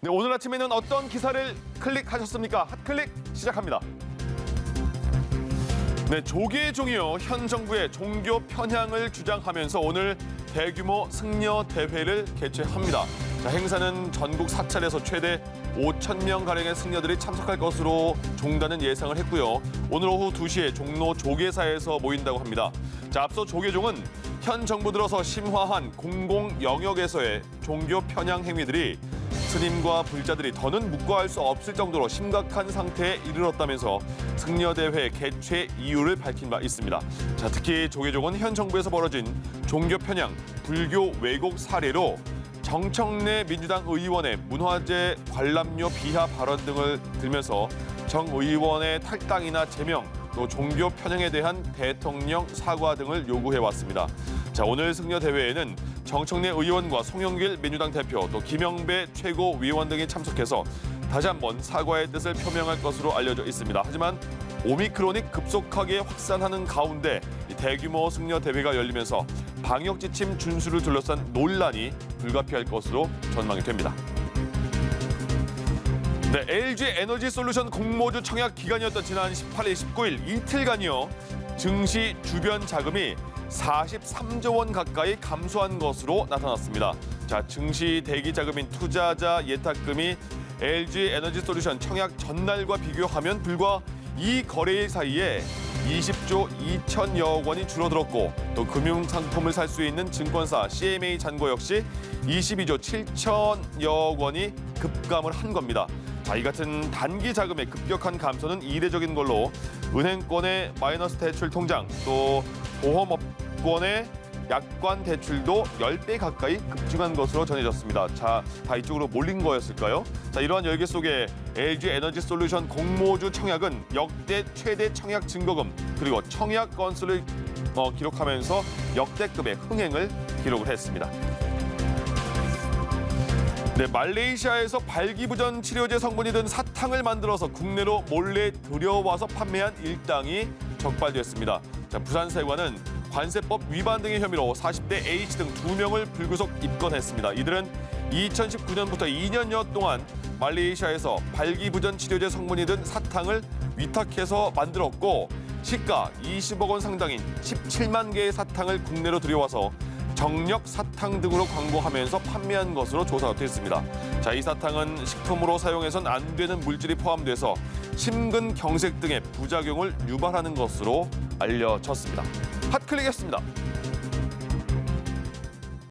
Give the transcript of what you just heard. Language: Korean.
네, 오늘 아침에는 어떤 기사를 클릭하셨습니까? 핫클릭 시작합니다. 네, 조계종이요. 현 정부의 종교 편향을 주장하면서 오늘 대규모 승려 대회를 개최합니다. 자, 행사는 전국 사찰에서 최대 5,000명 가량의 승려들이 참석할 것으로 종단은 예상을 했고요. 오늘 오후 2시에 종로 조계사에서 모인다고 합니다. 자, 앞서 조계종은 현 정부 들어서 심화한 공공 영역에서의 종교 편향 행위들이 스님과 불자들이 더는 묵과할 수 없을 정도로 심각한 상태에 이르렀다면서 승려대회 개최 이유를 밝힌 바 있습니다. 자, 특히 조계종은 현 정부에서 벌어진 종교 편향, 불교 왜곡 사례로 정청래 민주당 의원의 문화재 관람료 비하 발언 등을 들면서 정 의원의 탈당이나 제명, 또 종교 편향에 대한 대통령 사과 등을 요구해왔습니다. 자, 오늘 승려대회에는 정청래 의원과 송영길 민주당 대표, 또 김영배 최고위원 등이 참석해서 다시 한번 사과의 뜻을 표명할 것으로 알려져 있습니다. 하지만 오미크론이 급속하게 확산하는 가운데 대규모 승려대회가 열리면서 방역지침 준수를 둘러싼 논란이 불가피할 것으로 전망이 됩니다. 네, LG 에너지솔루션 공모주 청약 기간이었던 지난 18일, 19일 이틀간이요. 증시 주변 자금이 43조 원 가까이 감소한 것으로 나타났습니다. 자, 증시 대기 자금인 투자자 예탁금이 LG 에너지솔루션 청약 전날과 비교하면 불과 이 거래일 사이에 20조 2천여억 원이 줄어들었고, 또 금융상품을 살 수 있는 증권사 CMA 잔고 역시 22조 7천여억 원이 급감을 한 겁니다. 자, 이 같은 단기 자금의 급격한 감소는 이례적인 걸로 은행권의 마이너스 대출 통장, 또 보험업권의 약관 대출도 10배 가까이 급증한 것으로 전해졌습니다. 자, 다 이쪽으로 몰린 거였을까요? 자, 이러한 열기 속에 LG 에너지솔루션 공모주 청약은 역대 최대 청약 증거금 그리고 청약 건수를 기록하면서 역대급의 흥행을 기록을 했습니다. 네, 말레이시아에서 발기부전 치료제 성분이 든 사탕을 만들어서 국내로 몰래 들여와서 판매한 일당이 적발됐습니다. 자, 부산세관은 관세법 위반 등의 혐의로 40대 H 등 2명을 불구속 입건했습니다. 이들은 2019년부터 2년여 동안 말레이시아에서 발기부전 치료제 성분이 든 사탕을 위탁해서 만들었고, 시가 20억 원 상당인 17만 개의 사탕을 국내로 들여와서 정력 사탕 등으로 광고하면서 판매한 것으로 조사가 됐습니다. 자, 이 사탕은 식품으로 사용해선 안 되는 물질이 포함돼서 심근경색 등의 부작용을 유발하는 것으로 알려졌습니다. 핫클릭했습니다.